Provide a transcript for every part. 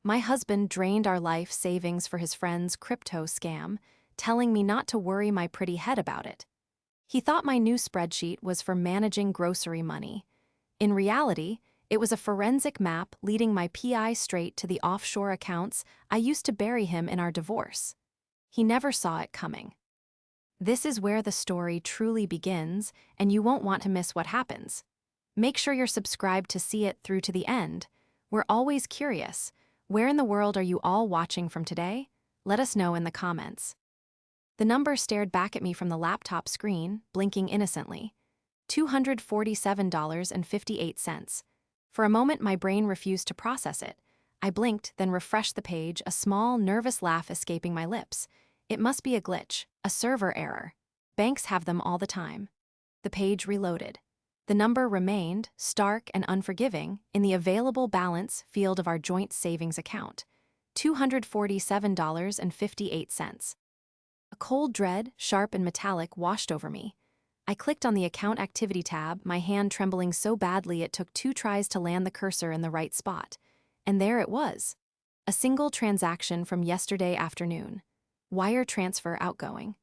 My husband drained our life savings for his friend's crypto scam, telling me not to worry my pretty head about it. He thought my new spreadsheet was for managing grocery money. In reality, it was a forensic map leading my PI straight to the offshore accounts I used to bury him in our divorce. He never saw it coming. This is where the story truly begins, and you won't want to miss what happens. Make sure you're subscribed to see it through to the end. We're always curious. Where in the world are you all watching from today? Let us know in the comments. The number stared back at me from the laptop screen, blinking innocently. $247.58. For a moment, my brain refused to process it. I blinked, then refreshed the page, a small, nervous laugh escaping my lips. It must be a glitch, a server error. Banks have them all the time. The page reloaded. The number remained, stark and unforgiving, in the available balance field of our joint savings account. $247.58. A cold dread, sharp and metallic, washed over me. I clicked on the Account Activity tab, my hand trembling so badly it took 2 tries to land the cursor in the right spot. And there it was. A single transaction from yesterday afternoon. Wire transfer outgoing.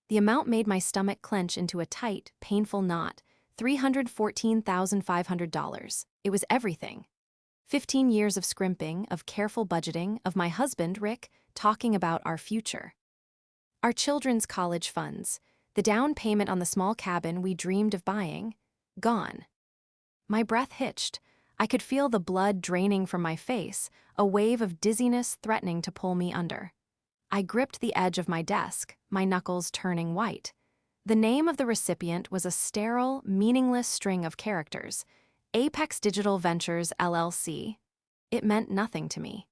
The amount made my stomach clench into a tight, painful knot. $314,500. It was everything. 15 years of scrimping, of careful budgeting, of my husband, Rick, talking about our future. Our children's college funds, the down payment on the small cabin we dreamed of buying, gone. My breath hitched. I could feel the blood draining from my face, a wave of dizziness threatening to pull me under. I gripped the edge of my desk, my knuckles turning white. The name of the recipient was a sterile, meaningless string of characters. Apex Digital Ventures, LLC. It meant nothing to me.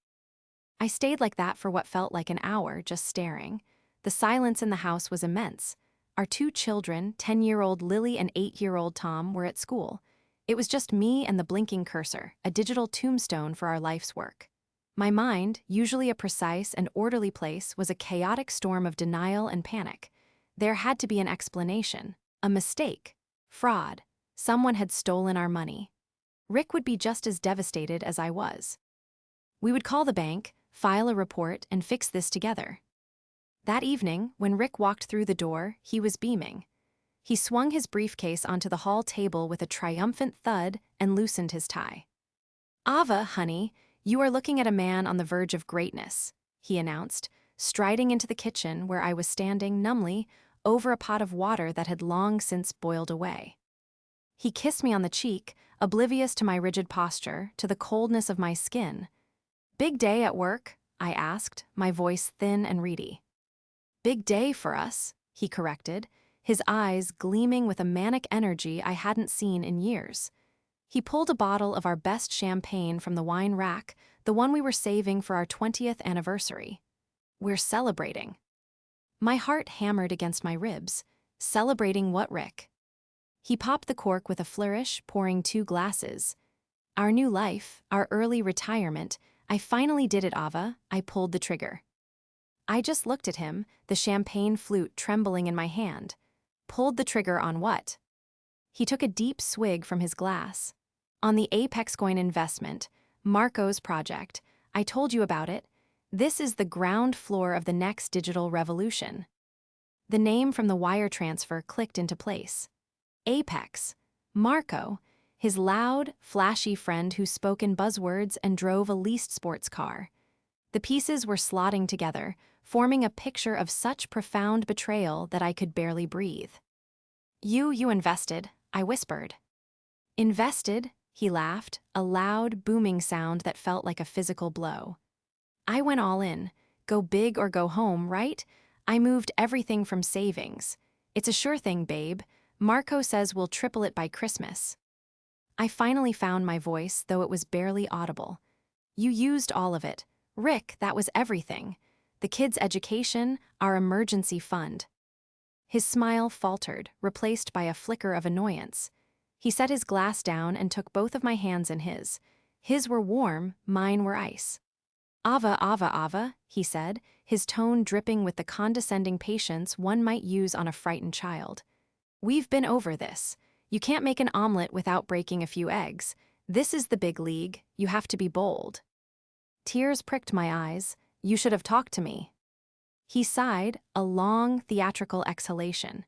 I stayed like that for what felt like an hour, just staring. The silence in the house was immense. Our 2 children, 10-year-old Lily and 8-year-old Tom, were at school. It was just me and the blinking cursor, a digital tombstone for our life's work. My mind, usually a precise and orderly place, was a chaotic storm of denial and panic. There had to be an explanation, a mistake, fraud. Someone had stolen our money. Rick would be just as devastated as I was. We would call the bank, file a report, and fix this together. That evening, when Rick walked through the door, he was beaming. He swung his briefcase onto the hall table with a triumphant thud and loosened his tie. "Ava, honey, you are looking at a man on the verge of greatness," he announced, striding into the kitchen where I was standing numbly over a pot of water that had long since boiled away. He kissed me on the cheek, oblivious to my rigid posture, to the coldness of my skin. "Big day at work?" I asked, my voice thin and reedy. "Big day for us," he corrected, his eyes gleaming with a manic energy I hadn't seen in years. He pulled a bottle of our best champagne from the wine rack, the one we were saving for our 20th anniversary. "We're celebrating." My heart hammered against my ribs. Celebrating what, Rick? He popped the cork with a flourish, pouring 2 glasses. "Our new life, our early retirement. I finally did it, Ava." I pulled the trigger. I just looked at him, the champagne flute trembling in my hand. "Pulled the trigger on what?" He took a deep swig from his glass. "On the Apex Coin investment, Marco's project. I told you about it. This is the ground floor of the next digital revolution." The name from the wire transfer clicked into place. Apex. Marco, his loud, flashy friend who spoke in buzzwords and drove a leased sports car. The pieces were slotting together, forming a picture of such profound betrayal that I could barely breathe. You invested," I whispered. "Invested?" he laughed, a loud, booming sound that felt like a physical blow. "I went all in. Go big or go home, right? I moved everything from savings. It's a sure thing, babe. Marco says we'll triple it by Christmas." I finally found my voice, though it was barely audible. "You used all of it. Rick, that was everything. The kids' education, our emergency fund." His smile faltered, replaced by a flicker of annoyance. He set his glass down and took both of my hands in his. His were warm, mine were ice. Ava," he said, his tone dripping with the condescending patience one might use on a frightened child. "We've been over this. You can't make an omelet without breaking a few eggs. This is the big league. You have to be bold." Tears pricked my eyes. "You should have talked to me." He sighed, a long, theatrical exhalation.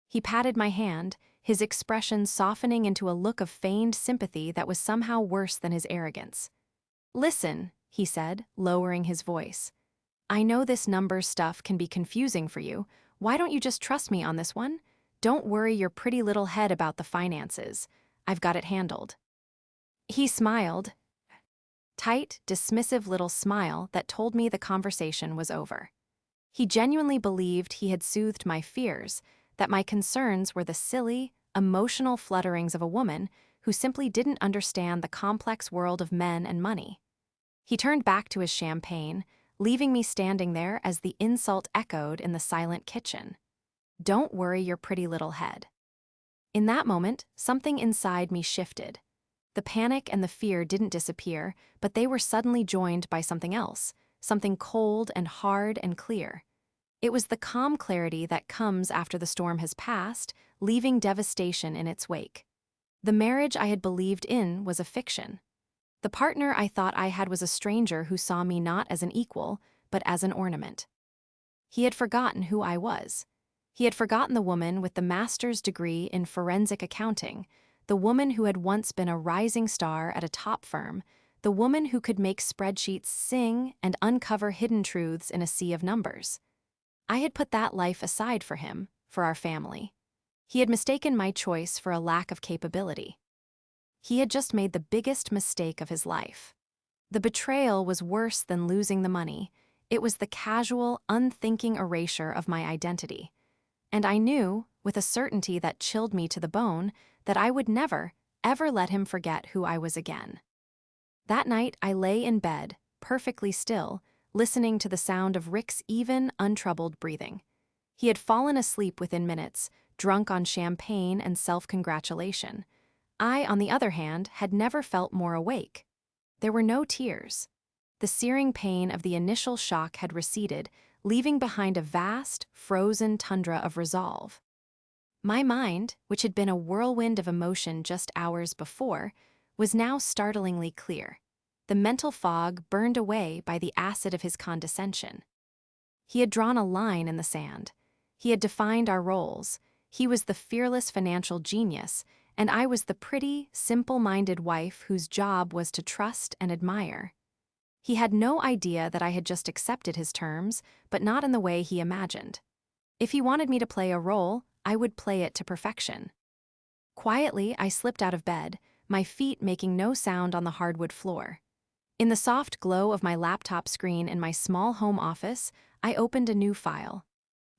He patted my hand, his expression softening into a look of feigned sympathy that was somehow worse than his arrogance. "Listen," he said, lowering his voice. "I know this number stuff can be confusing for you. Why don't you just trust me on this one? Don't worry your pretty little head about the finances. I've got it handled." He smiled, tight, dismissive little smile that told me the conversation was over. He genuinely believed he had soothed my fears, that my concerns were the silly, emotional flutterings of a woman who simply didn't understand the complex world of men and money. He turned back to his champagne, leaving me standing there as the insult echoed in the silent kitchen. "Don't worry your pretty little head." In that moment, something inside me shifted. The panic and the fear didn't disappear, but they were suddenly joined by something else, something cold and hard and clear. It was the calm clarity that comes after the storm has passed, leaving devastation in its wake. The marriage I had believed in was a fiction. The partner I thought I had was a stranger who saw me not as an equal, but as an ornament. He had forgotten who I was. He had forgotten the woman with the master's degree in forensic accounting, the woman who had once been a rising star at a top firm, the woman who could make spreadsheets sing and uncover hidden truths in a sea of numbers. I had put that life aside for him, for our family. He had mistaken my choice for a lack of capability. He had just made the biggest mistake of his life. The betrayal was worse than losing the money. It was the casual, unthinking erasure of my identity. And I knew, with a certainty that chilled me to the bone, that I would never, ever let him forget who I was again. That night, I lay in bed, perfectly still, listening to the sound of Rick's even, untroubled breathing. He had fallen asleep within minutes, drunk on champagne and self-congratulation. I, on the other hand, had never felt more awake. There were no tears. The searing pain of the initial shock had receded, leaving behind a vast, frozen tundra of resolve. My mind, which had been a whirlwind of emotion just hours before, was now startlingly clear. The mental fog burned away by the acid of his condescension. He had drawn a line in the sand. He had defined our roles. He was the fearless financial genius, and I was the pretty, simple-minded wife whose job was to trust and admire. He had no idea that I had just accepted his terms, but not in the way he imagined. If he wanted me to play a role, I would play it to perfection. Quietly, I slipped out of bed, my feet making no sound on the hardwood floor. In the soft glow of my laptop screen in my small home office, I opened a new file.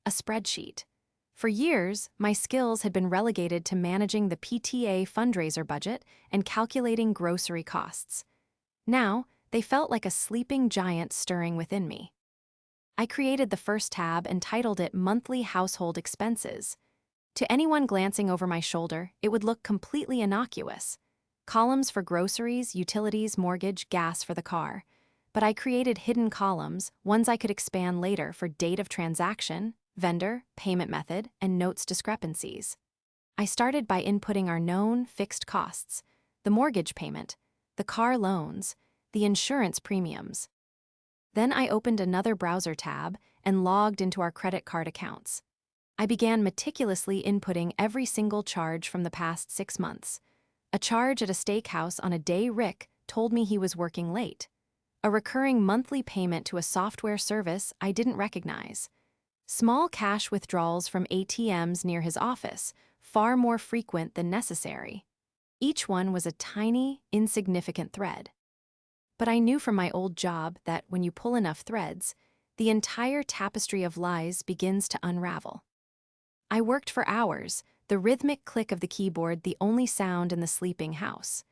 A spreadsheet. For years, my skills had been relegated to managing the PTA fundraiser budget and calculating grocery costs. Now, they felt like a sleeping giant stirring within me. I created the first tab and titled it Monthly Household Expenses. To anyone glancing over my shoulder, it would look completely innocuous. Columns for groceries, utilities, mortgage, gas for the car. But I created hidden columns, ones I could expand later for date of transaction, vendor, payment method, and notes discrepancies. I started by inputting our known fixed costs, the mortgage payment, the car loans, the insurance premiums. Then I opened another browser tab and logged into our credit card accounts. I began meticulously inputting every single charge from the past 6 months. A charge at a steakhouse on a day Rick told me he was working late. A recurring monthly payment to a software service I didn't recognize. Small cash withdrawals from ATMs near his office, far more frequent than necessary. Each one was a tiny, insignificant thread. But I knew from my old job that when you pull enough threads, the entire tapestry of lies begins to unravel. I worked for hours, the rhythmic click of the keyboard the only sound in the sleeping house.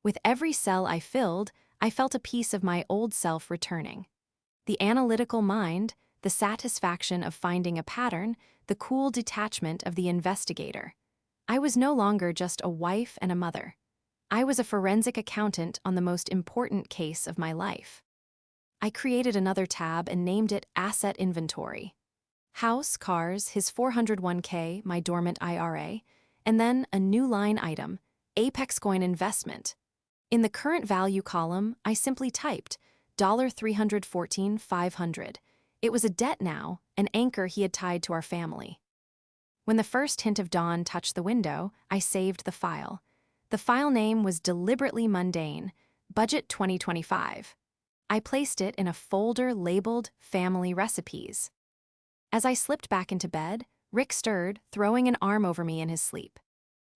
With every cell I filled, I felt a piece of my old self returning. The analytical mind, the satisfaction of finding a pattern, the cool detachment of the investigator. I was no longer just a wife and a mother. I was a forensic accountant on the most important case of my life. I created another tab and named it Asset Inventory. House, cars, his 401k, my dormant IRA, and then a new line item, Apex Coin Investment. In the current value column, I simply typed $314,500. It was a debt now, an anchor he had tied to our family. When the first hint of dawn touched the window, I saved the file. The file name was deliberately mundane, Budget 2025. I placed it in a folder labeled Family Recipes. As I slipped back into bed, Rick stirred, throwing an arm over me in his sleep.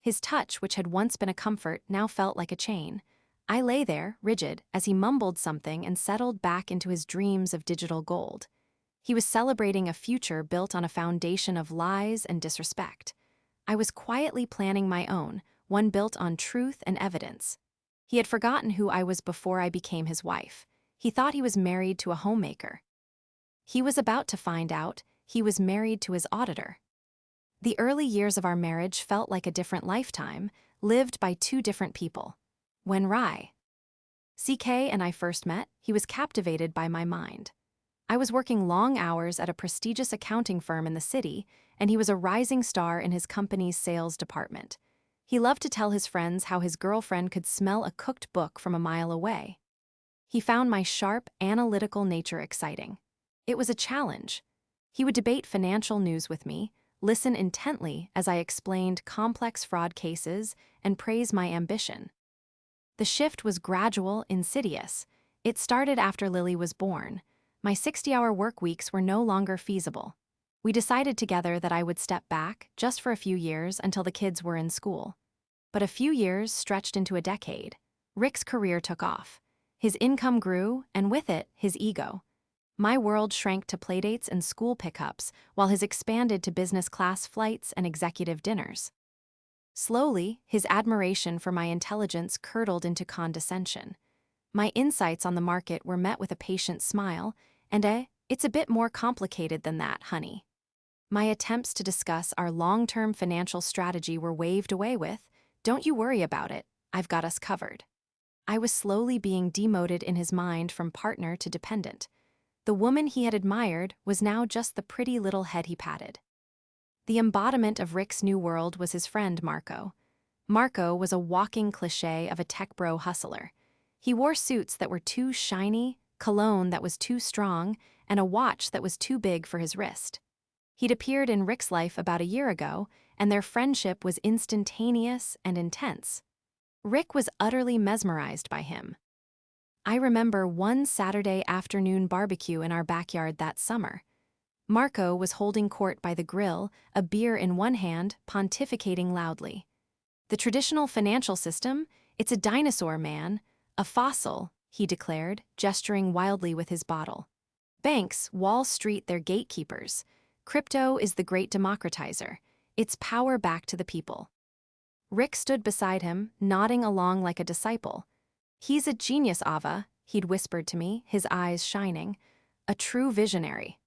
His touch, which had once been a comfort, now felt like a chain. I lay there, rigid, as he mumbled something and settled back into his dreams of digital gold. He was celebrating a future built on a foundation of lies and disrespect. I was quietly planning my own, one built on truth and evidence. He had forgotten who I was before I became his wife. He thought he was married to a homemaker. He was about to find out he was married to his auditor. The early years of our marriage felt like a different lifetime, lived by two different people. When CK and I first met, he was captivated by my mind. I was working long hours at a prestigious accounting firm in the city, and he was a rising star in his company's sales department. He loved to tell his friends how his girlfriend could smell a cooked book from a mile away. He found my sharp, analytical nature exciting. It was a challenge. He would debate financial news with me, listen intently as I explained complex fraud cases, and praise my ambition. The shift was gradual, insidious. It started after Lily was born. My 60-hour work weeks were no longer feasible. We decided together that I would step back, just for a few years until the kids were in school. But a few years stretched into a decade. Rick's career took off. His income grew, and with it, his ego. My world shrank to playdates and school pickups, while his expanded to business-class flights and executive dinners. Slowly, his admiration for my intelligence curdled into condescension. My insights on the market were met with a patient smile, and it's a bit more complicated than that, honey. My attempts to discuss our long-term financial strategy were waved away with, "Don't you worry about it, I've got us covered." I was slowly being demoted in his mind from partner to dependent. The woman he had admired was now just the pretty little head he patted. The embodiment of Rick's new world was his friend Marco. Marco was a walking cliché of a tech bro hustler. He wore suits that were too shiny, cologne that was too strong, and a watch that was too big for his wrist. He'd appeared in Rick's life about a year ago, and their friendship was instantaneous and intense. Rick was utterly mesmerized by him. I remember one Saturday afternoon barbecue in our backyard that summer. Marco was holding court by the grill, a beer in one hand, pontificating loudly. "The traditional financial system? It's a dinosaur, man. A fossil," he declared, gesturing wildly with his bottle. "Banks, Wall Street, they're gatekeepers. Crypto is the great democratizer. It's power back to the people." Rick stood beside him, nodding along like a disciple. "He's a genius, Ava," he'd whispered to me, his eyes shining. "A true visionary."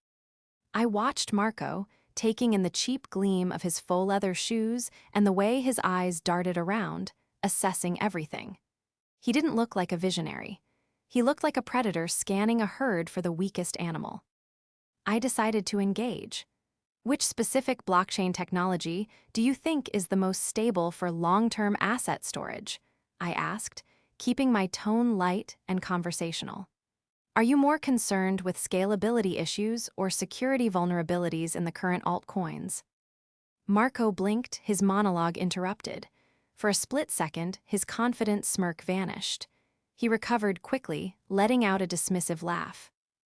I watched Marco, taking in the cheap gleam of his faux leather shoes and the way his eyes darted around, assessing everything. He didn't look like a visionary. He looked like a predator scanning a herd for the weakest animal. I decided to engage. "Which specific blockchain technology do you think is the most stable for long-term asset storage?" I asked, keeping my tone light and conversational. "Are you more concerned with scalability issues or security vulnerabilities in the current altcoins?" Marco blinked, his monologue interrupted. For a split second, his confident smirk vanished. He recovered quickly, letting out a dismissive laugh.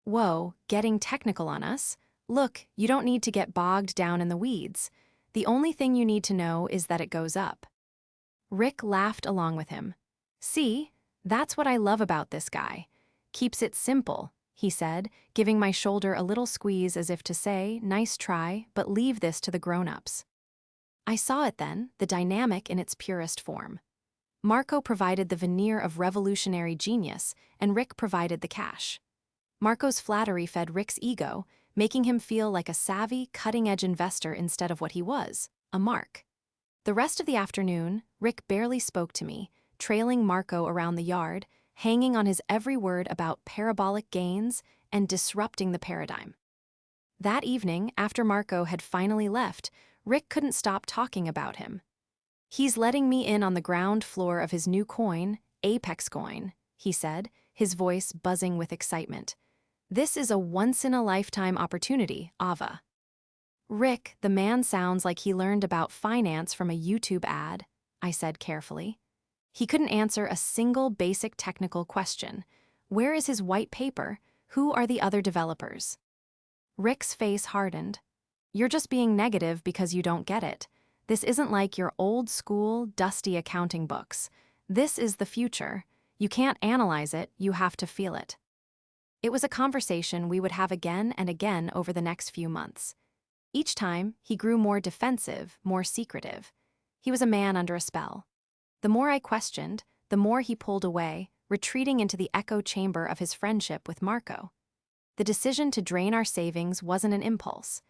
"Whoa, getting technical on us? Look, you don't need to get bogged down in the weeds. The only thing you need to know is that it goes up." Rick laughed along with him. "See, that's what I love about this guy. Keeps it simple," he said, giving my shoulder a little squeeze as if to say, "Nice try, but leave this to the grown-ups." I saw it then, the dynamic in its purest form. Marco provided the veneer of revolutionary genius, and Rick provided the cash. Marco's flattery fed Rick's ego, making him feel like a savvy, cutting-edge investor instead of what he was, a mark. The rest of the afternoon, Rick barely spoke to me, trailing Marco around the yard, hanging on his every word about parabolic gains and disrupting the paradigm. That evening, after Marco had finally left, Rick couldn't stop talking about him. "He's letting me in on the ground floor of his new coin, Apex coin," he said, his voice buzzing with excitement. "This is a once-in-a-lifetime opportunity, Ava." "Rick, the man sounds like he learned about finance from a YouTube ad," I said carefully. He couldn't answer a single basic technical question. Where is his white paper? Who are the other developers? Rick's face hardened. "You're just being negative because you don't get it. This isn't like your old-school, dusty accounting books. This is the future. You can't analyze it, you have to feel it." It was a conversation we would have again and again over the next few months. Each time, he grew more defensive, more secretive. He was a man under a spell. The more I questioned, the more he pulled away, retreating into the echo chamber of his friendship with Marco. The decision to drain our savings wasn't an impulse.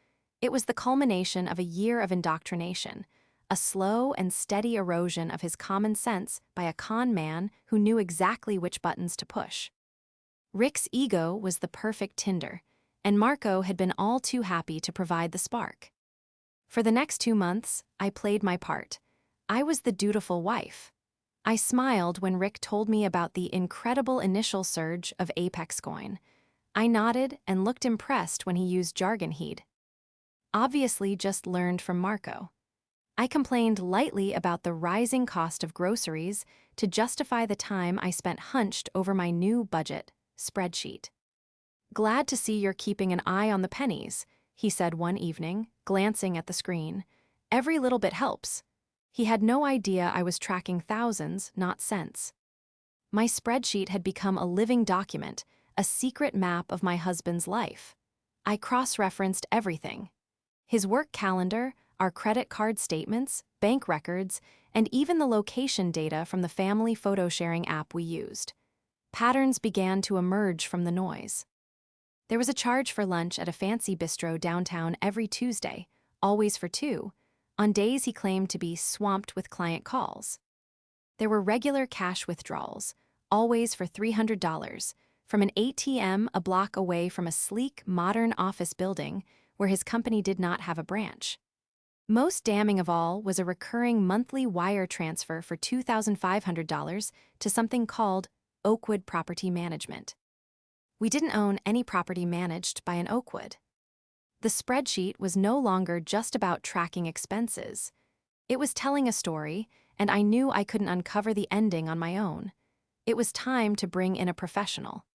It was the culmination of a year of indoctrination, a slow and steady erosion of his common sense by a con man who knew exactly which buttons to push. Rick's ego was the perfect tinder, and Marco had been all too happy to provide the spark. For the next 2 months, I played my part. I was the dutiful wife. I smiled when Rick told me about the incredible initial surge of Apex coin. I nodded and looked impressed when he used jargon he'd obviously just learned from Marco. I complained lightly about the rising cost of groceries to justify the time I spent hunched over my new budget spreadsheet. "Glad to see you're keeping an eye on the pennies," he said one evening, glancing at the screen. "Every little bit helps." He had no idea I was tracking thousands, not cents. My spreadsheet had become a living document, a secret map of my husband's life. I cross-referenced everything. His work calendar, our credit card statements, bank records, and even the location data from the family photo-sharing app we used. Patterns began to emerge from the noise. There was a charge for lunch at a fancy bistro downtown every Tuesday, always for two, on days he claimed to be swamped with client calls. There were regular cash withdrawals, always for $300, from an ATM a block away from a sleek, modern office building where his company did not have a branch. Most damning of all was a recurring monthly wire transfer for $2,500 to something called Oakwood Property Management. We didn't own any property managed by an Oakwood. The spreadsheet was no longer just about tracking expenses. It was telling a story, and I knew I couldn't uncover the ending on my own. It was time to bring in a professional.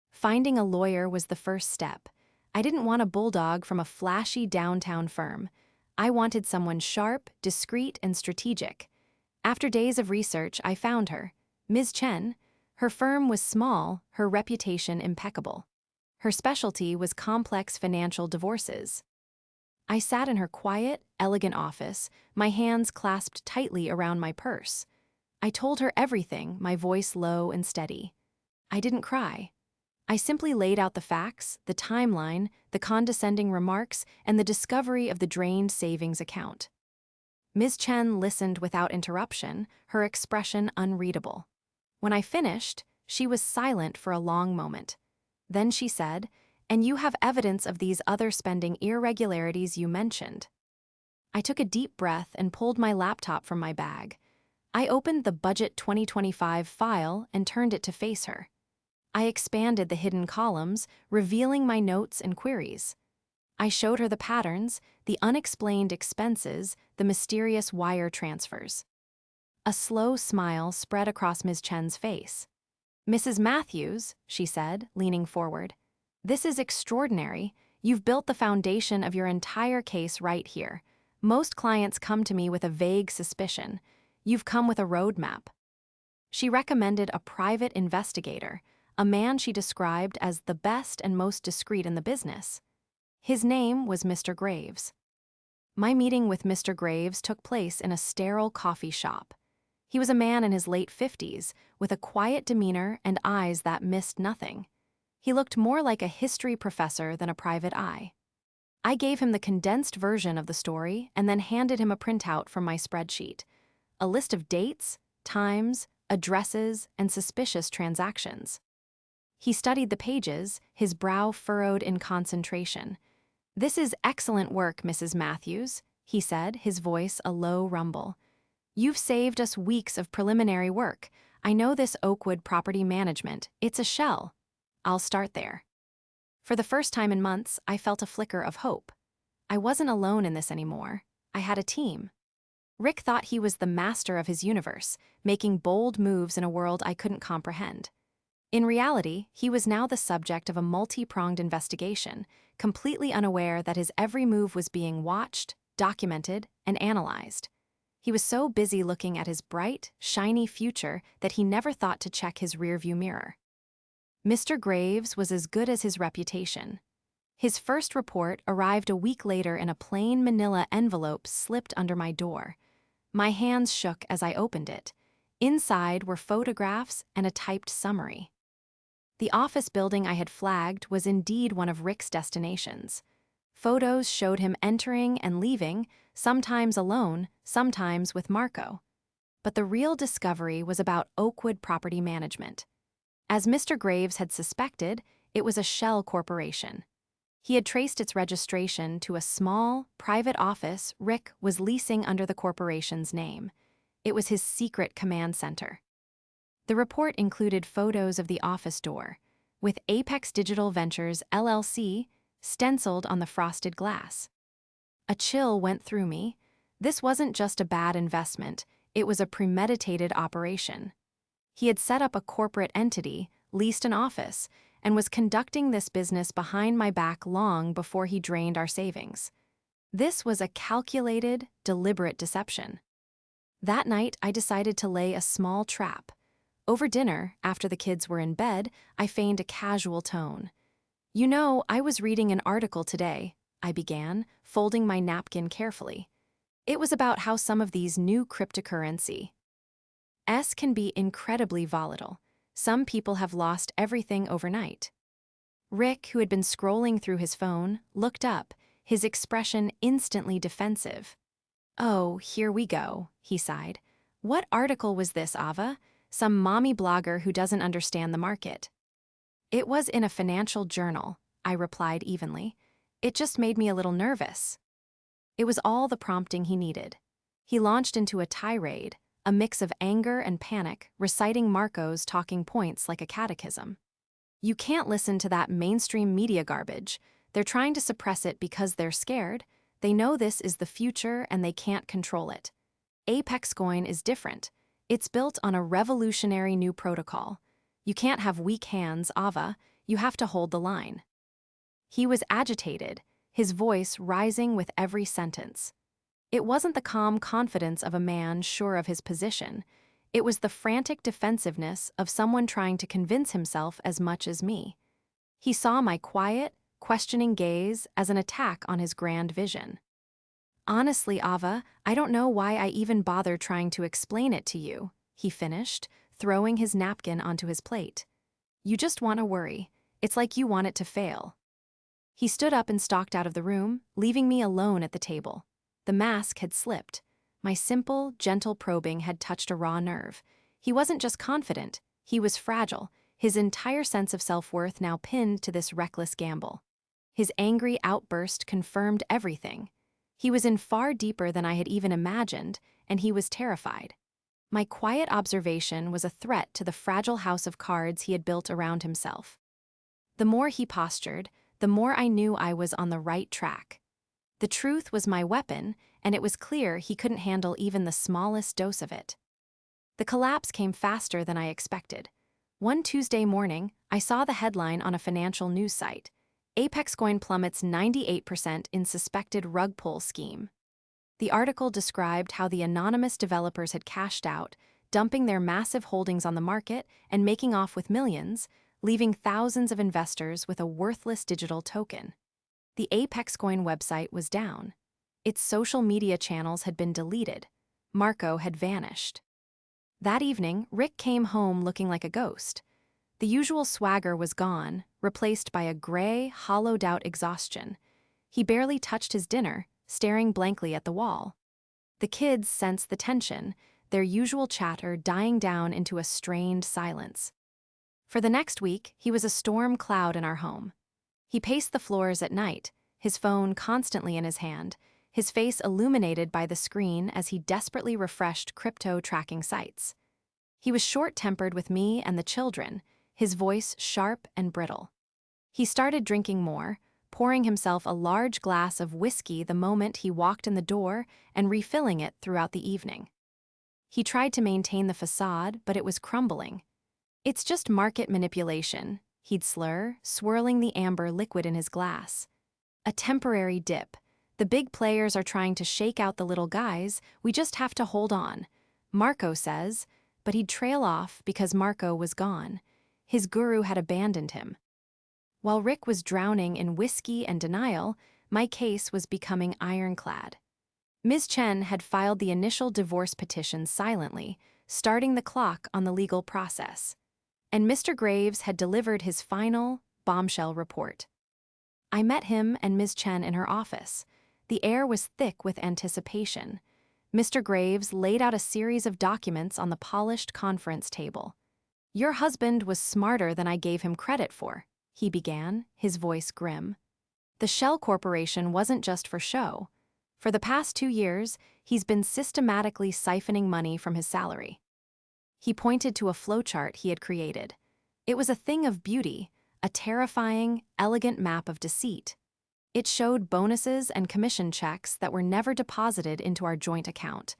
Finding a lawyer was the first step. I didn't want a bulldog from a flashy downtown firm. I wanted someone sharp, discreet, and strategic. After days of research, I found her, Ms. Chen. Her firm was small, her reputation impeccable. Her specialty was complex financial divorces. I sat in her quiet, elegant office, my hands clasped tightly around my purse. I told her everything, my voice low and steady. I didn't cry. I simply laid out the facts, the timeline, the condescending remarks, and the discovery of the drained savings account. Ms. Chen listened without interruption, her expression unreadable. When I finished, she was silent for a long moment. Then she said, "And you have evidence of these other spending irregularities you mentioned." I took a deep breath and pulled my laptop from my bag. I opened the Budget 2025 file and turned it to face her. I expanded the hidden columns, revealing my notes and queries. I showed her the patterns, the unexplained expenses, the mysterious wire transfers. A slow smile spread across Ms. Chen's face. "Mrs. Matthews," she said, leaning forward, "this is extraordinary. You've built the foundation of your entire case right here. Most clients come to me with a vague suspicion. You've come with a roadmap." She recommended a private investigator, a man she described as the best and most discreet in the business. His name was Mr. Graves. My meeting with Mr. Graves took place in a sterile coffee shop. He was a man in his late 50s, with a quiet demeanor and eyes that missed nothing. He looked more like a history professor than a private eye. I gave him the condensed version of the story and then handed him a printout from my spreadsheet, a list of dates, times, addresses, and suspicious transactions. He studied the pages, his brow furrowed in concentration. "This is excellent work, Mrs. Matthews," he said, his voice a low rumble. "You've saved us weeks of preliminary work. I know this Oakwood property management. It's a shell. I'll start there. For the first time in months, I felt a flicker of hope. I wasn't alone in this anymore. I had a team. Rick thought he was the master of his universe, making bold moves in a world I couldn't comprehend. In reality, he was now the subject of a multi-pronged investigation, completely unaware that his every move was being watched, documented, and analyzed. He was so busy looking at his bright, shiny future that he never thought to check his rearview mirror. Mr. Graves was as good as his reputation. His first report arrived a week later in a plain manila envelope slipped under my door. My hands shook as I opened it. Inside were photographs and a typed summary. The office building I had flagged was indeed one of Rick's destinations. Photos showed him entering and leaving, sometimes alone, sometimes with Marco. But the real discovery was about Oakwood Property Management. As Mr. Graves had suspected, it was a shell corporation. He had traced its registration to a small, private office Rick was leasing under the corporation's name. It was his secret command center. The report included photos of the office door, with Apex Digital Ventures, LLC, stenciled on the frosted glass. A chill went through me. This wasn't just a bad investment, it was a premeditated operation. He had set up a corporate entity, leased an office, and was conducting this business behind my back long before he drained our savings. This was a calculated, deliberate deception. That night, I decided to lay a small trap. Over dinner, after the kids were in bed, I feigned a casual tone. "You know, I was reading an article today," I began, folding my napkin carefully. It was about how some of these new cryptocurrencies can be incredibly volatile. Some people have lost everything overnight. Rick, who had been scrolling through his phone, looked up, his expression instantly defensive. "Oh, here we go," he sighed. "What article was this, Ava? Some mommy blogger who doesn't understand the market." "It was in a financial journal," I replied evenly. "It just made me a little nervous." It was all the prompting he needed. He launched into a tirade, a mix of anger and panic, reciting Marco's talking points like a catechism. "You can't listen to that mainstream media garbage. They're trying to suppress it because they're scared. They know this is the future and they can't control it. Apex Coin is different. It's built on a revolutionary new protocol. You can't have weak hands, Ava. You have to hold the line." He was agitated, his voice rising with every sentence. It wasn't the calm confidence of a man sure of his position. It was the frantic defensiveness of someone trying to convince himself as much as me. He saw my quiet, questioning gaze as an attack on his grand vision. "Honestly, Ava, I don't know why I even bothered trying to explain it to you," he finished, throwing his napkin onto his plate. "You just want to worry. It's like you want it to fail." He stood up and stalked out of the room, leaving me alone at the table. The mask had slipped. My simple, gentle probing had touched a raw nerve. He wasn't just confident, he was fragile, his entire sense of self-worth now pinned to this reckless gamble. His angry outburst confirmed everything. He was in far deeper than I had even imagined, and he was terrified. My quiet observation was a threat to the fragile house of cards he had built around himself. The more he postured, the more I knew I was on the right track. The truth was my weapon, and it was clear he couldn't handle even the smallest dose of it. The collapse came faster than I expected. One Tuesday morning, I saw the headline on a financial news site: "Apex Coin plummets 98% in suspected rug pull scheme." The article described how the anonymous developers had cashed out, dumping their massive holdings on the market and making off with millions, leaving thousands of investors with a worthless digital token. The Apex Coin website was down. Its social media channels had been deleted. Marco had vanished. That evening, Rick came home looking like a ghost. The usual swagger was gone, replaced by a gray, hollowed-out exhaustion. He barely touched his dinner, staring blankly at the wall. The kids sensed the tension, their usual chatter dying down into a strained silence. For the next week, he was a storm cloud in our home. He paced the floors at night, his phone constantly in his hand, his face illuminated by the screen as he desperately refreshed crypto tracking sites. He was short-tempered with me and the children, his voice sharp and brittle. He started drinking more, pouring himself a large glass of whiskey the moment he walked in the door and refilling it throughout the evening. He tried to maintain the facade, but it was crumbling. "It's just market manipulation," he'd slur, swirling the amber liquid in his glass. "A temporary dip. The big players are trying to shake out the little guys, we just have to hold on. Marco says," but he'd trail off because Marco was gone. His guru had abandoned him. While Rick was drowning in whiskey and denial, my case was becoming ironclad. Ms. Chen had filed the initial divorce petition silently, starting the clock on the legal process. And Mr. Graves had delivered his final, bombshell report. I met him and Ms. Chen in her office. The air was thick with anticipation. Mr. Graves laid out a series of documents on the polished conference table. "Your husband was smarter than I gave him credit for," he began, his voice grim. "The Shell Corporation wasn't just for show. For the past 2 years, he's been systematically siphoning money from his salary." He pointed to a flowchart he had created. It was a thing of beauty, a terrifying, elegant map of deceit. It showed bonuses and commission checks that were never deposited into our joint account.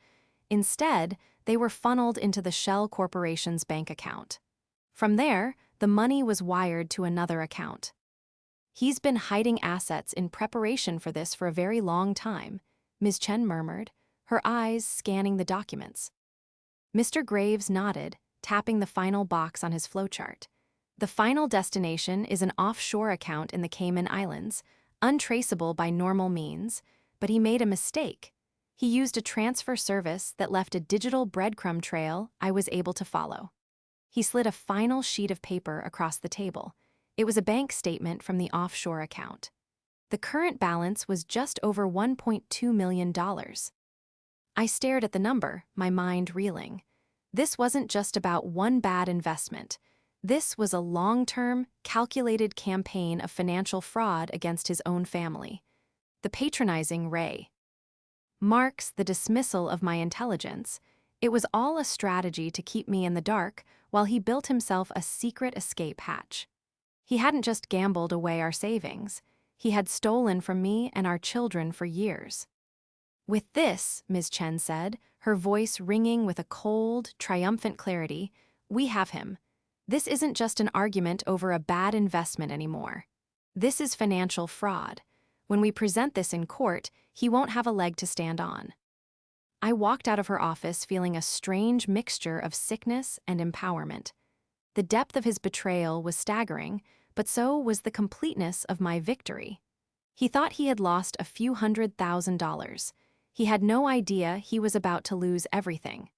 Instead, they were funneled into the Shell Corporation's bank account. From there, the money was wired to another account. "He's been hiding assets in preparation for this for a very long time," Ms. Chen murmured, her eyes scanning the documents. Mr. Graves nodded, tapping the final box on his flowchart. "The final destination is an offshore account in the Cayman Islands, untraceable by normal means, but he made a mistake. He used a transfer service that left a digital breadcrumb trail I was able to follow." He slid a final sheet of paper across the table. It was a bank statement from the offshore account. The current balance was just over $1.2 million. I stared at the number, my mind reeling. This wasn't just about one bad investment. This was a long-term, calculated campaign of financial fraud against his own family. The patronizing Ray. Marks the dismissal of my intelligence. It was all a strategy to keep me in the dark while he built himself a secret escape hatch. He hadn't just gambled away our savings. He had stolen from me and our children for years. "With this," Ms. Chen said, her voice ringing with a cold, triumphant clarity, "we have him. This isn't just an argument over a bad investment anymore. This is financial fraud. When we present this in court, he won't have a leg to stand on." I walked out of her office feeling a strange mixture of sickness and empowerment. The depth of his betrayal was staggering, but so was the completeness of my victory. He thought he had lost a few $100,000. He had no idea he was about to lose everything.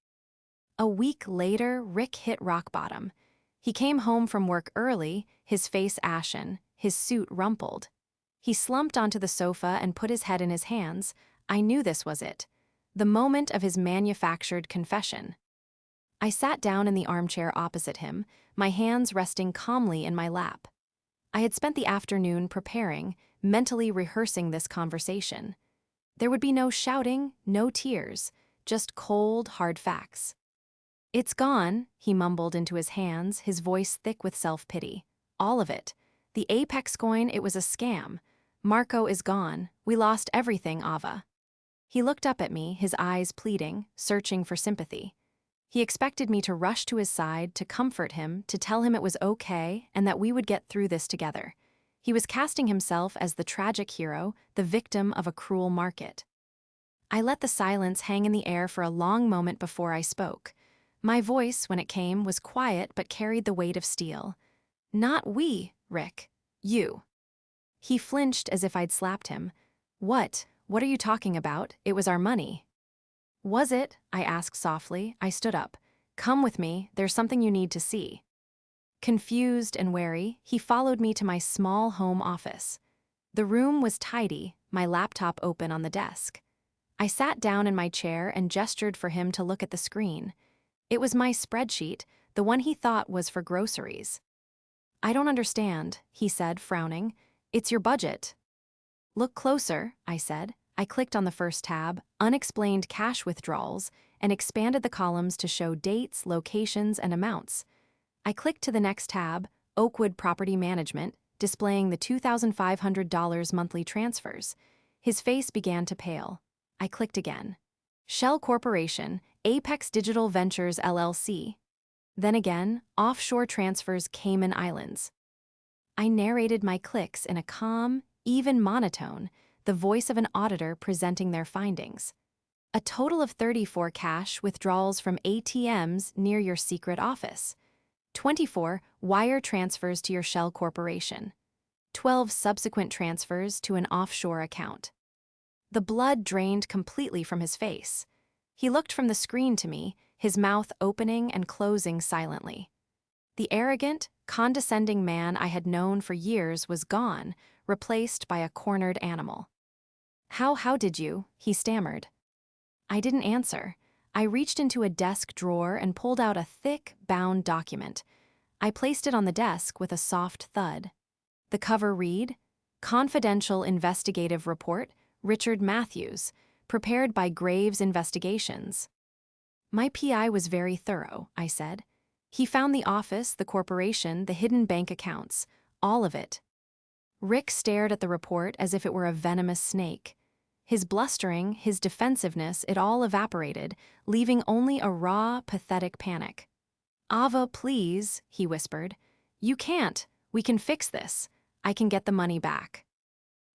A week later, Rick hit rock bottom. He came home from work early, his face ashen, his suit rumpled. He slumped onto the sofa and put his head in his hands. I knew this was it. The moment of his manufactured confession. I sat down in the armchair opposite him, my hands resting calmly in my lap. I had spent the afternoon preparing, mentally rehearsing this conversation. There would be no shouting, no tears, just cold, hard facts. "It's gone," he mumbled into his hands, his voice thick with self-pity. "All of it. The Apex coin, it was a scam. Marco is gone. We lost everything, Ava." He looked up at me, his eyes pleading, searching for sympathy. He expected me to rush to his side, to comfort him, to tell him it was okay and that we would get through this together. He was casting himself as the tragic hero, the victim of a cruel market. I let the silence hang in the air for a long moment before I spoke. My voice, when it came, was quiet but carried the weight of steel. "Not we, Rick. You." He flinched as if I'd slapped him. What are you talking about? It was our money." "Was it?" I asked softly. I stood up. "Come with me, there's something you need to see." Confused and wary, he followed me to my small home office. The room was tidy, my laptop open on the desk. I sat down in my chair and gestured for him to look at the screen. It was my spreadsheet, the one he thought was for groceries. "I don't understand," he said, frowning. "It's your budget." "Look closer," I said. I clicked on the first tab, unexplained cash withdrawals, and expanded the columns to show dates, locations, and amounts. I clicked to the next tab, Oakwood Property Management, displaying the $2,500 monthly transfers. His face began to pale. I clicked again. Shell Corporation, Apex Digital Ventures LLC. Then again, offshore transfers Cayman Islands. I narrated my clicks in a calm, even monotone, the voice of an auditor presenting their findings. A total of 34 cash withdrawals from ATMs near your secret office. 24 wire transfers to your shell corporation. 12 subsequent transfers to an offshore account. The blood drained completely from his face. He looked from the screen to me, his mouth opening and closing silently. The arrogant, condescending man I had known for years was gone, replaced by a cornered animal. How did you?" he stammered. I didn't answer. I reached into a desk drawer and pulled out a thick, bound document. I placed it on the desk with a soft thud. The cover read, "Confidential Investigative Report, Richard Matthews, prepared by Graves Investigations." My PI was very thorough, I said. He found the office, the corporation, the hidden bank accounts, all of it. Rick stared at the report as if it were a venomous snake. His blustering, his defensiveness, it all evaporated, leaving only a raw, pathetic panic. "Ava, please," he whispered. "You can't. We can fix this. I can get the money back."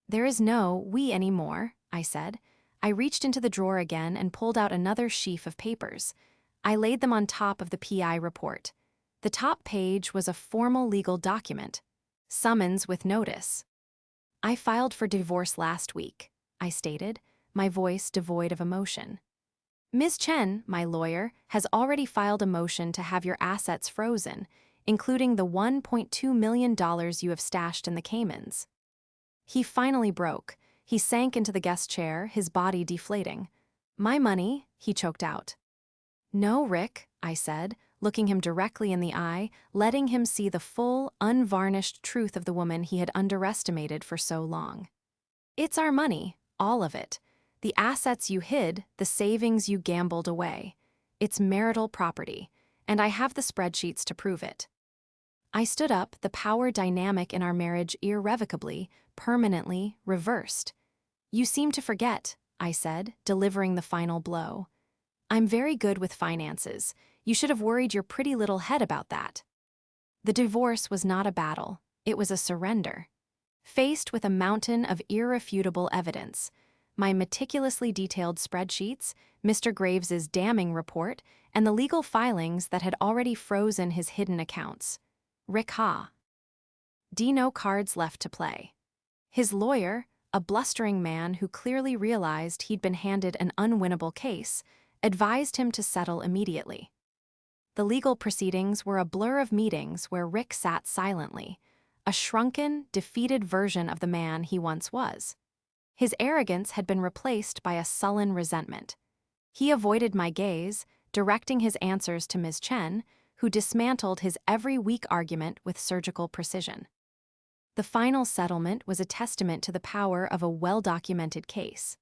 "There is no we anymore," I said. I reached into the drawer again and pulled out another sheaf of papers. I laid them on top of the PI report. The top page was a formal legal document. Summons with notice. "I filed for divorce last week," I stated, my voice devoid of emotion. "Ms. Chen, my lawyer, has already filed a motion to have your assets frozen, including the $1.2 million you have stashed in the Caymans." He finally broke. He sank into the guest chair, his body deflating. "My money," he choked out. "No, Rick," I said, looking him directly in the eye, letting him see the full, unvarnished truth of the woman he had underestimated for so long. "It's our money, all of it. The assets you hid, the savings you gambled away. It's marital property, and I have the spreadsheets to prove it." I stood up, the power dynamic in our marriage irrevocably, permanently reversed. "You seem to forget," I said, delivering the final blow. "I'm very good with finances. You should have worried your pretty little head about that." The divorce was not a battle. It was a surrender. Faced with a mountain of irrefutable evidence, my meticulously detailed spreadsheets, Mr. Graves's damning report, and the legal filings that had already frozen his hidden accounts. Rick no cards left to play. His lawyer, a blustering man who clearly realized he'd been handed an unwinnable case, advised him to settle immediately. The legal proceedings were a blur of meetings where Rick sat silently, a shrunken, defeated version of the man he once was. His arrogance had been replaced by a sullen resentment. He avoided my gaze, directing his answers to Ms. Chen, who dismantled his every weak argument with surgical precision. The final settlement was a testament to the power of a well-documented case.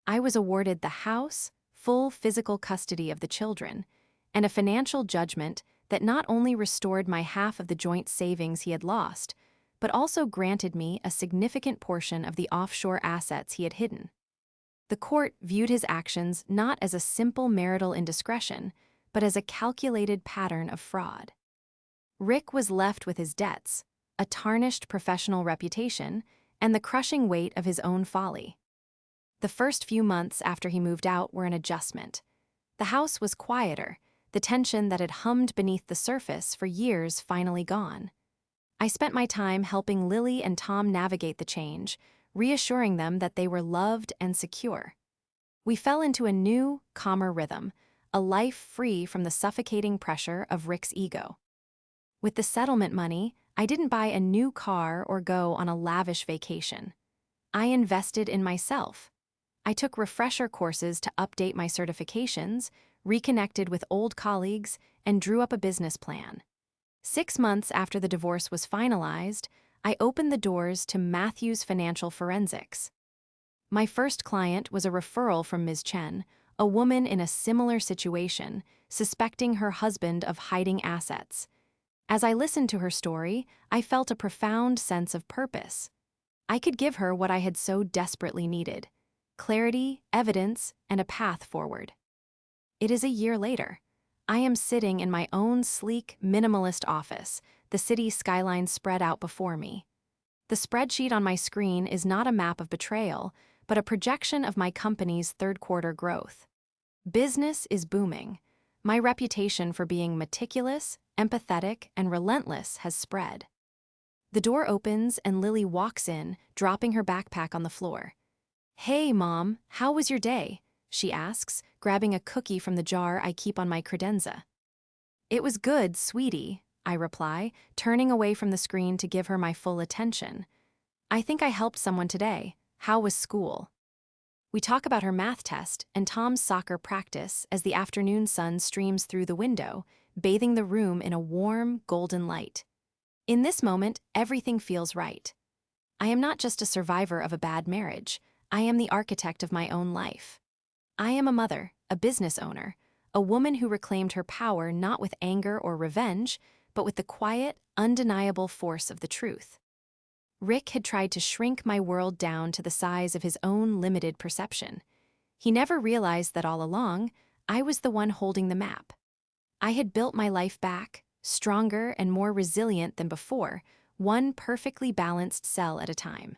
I was awarded the house, full physical custody of the children, and a financial judgment that not only restored my half of the joint savings he had lost, but also granted me a significant portion of the offshore assets he had hidden. The court viewed his actions not as a simple marital indiscretion, but as a calculated pattern of fraud. Rick was left with his debts, a tarnished professional reputation, and the crushing weight of his own folly. The first few months after he moved out were an adjustment. The house was quieter, the tension that had hummed beneath the surface for years finally gone. I spent my time helping Lily and Tom navigate the change, reassuring them that they were loved and secure. We fell into a new, calmer rhythm, a life free from the suffocating pressure of Rick's ego. With the settlement money, I didn't buy a new car or go on a lavish vacation. I invested in myself. I took refresher courses to update my certifications, reconnected with old colleagues, and drew up a business plan. 6 months after the divorce was finalized, I opened the doors to Matthews Financial Forensics. My first client was a referral from Ms. Chen, a woman in a similar situation, suspecting her husband of hiding assets. As I listened to her story, I felt a profound sense of purpose. I could give her what I had so desperately needed: clarity, evidence, and a path forward. It is a year later. I am sitting in my own sleek, minimalist office, the city skyline spread out before me. The spreadsheet on my screen is not a map of betrayal, but a projection of my company's third-quarter growth. Business is booming. My reputation for being meticulous, empathetic, and relentless has spread. The door opens and Lily walks in, dropping her backpack on the floor. "Hey, Mom, how was your day?" she asks, grabbing a cookie from the jar I keep on my credenza. "It was good, sweetie," I reply, turning away from the screen to give her my full attention. "I think I helped someone today. How was school?" We talk about her math test and Tom's soccer practice as the afternoon sun streams through the window, bathing the room in a warm, golden light. In this moment, everything feels right. I am not just a survivor of a bad marriage. I am the architect of my own life. I am a mother, a business owner, a woman who reclaimed her power not with anger or revenge, but with the quiet, undeniable force of the truth. Rick had tried to shrink my world down to the size of his own limited perception. He never realized that all along, I was the one holding the map. I had built my life back, stronger and more resilient than before, one perfectly balanced cell at a time.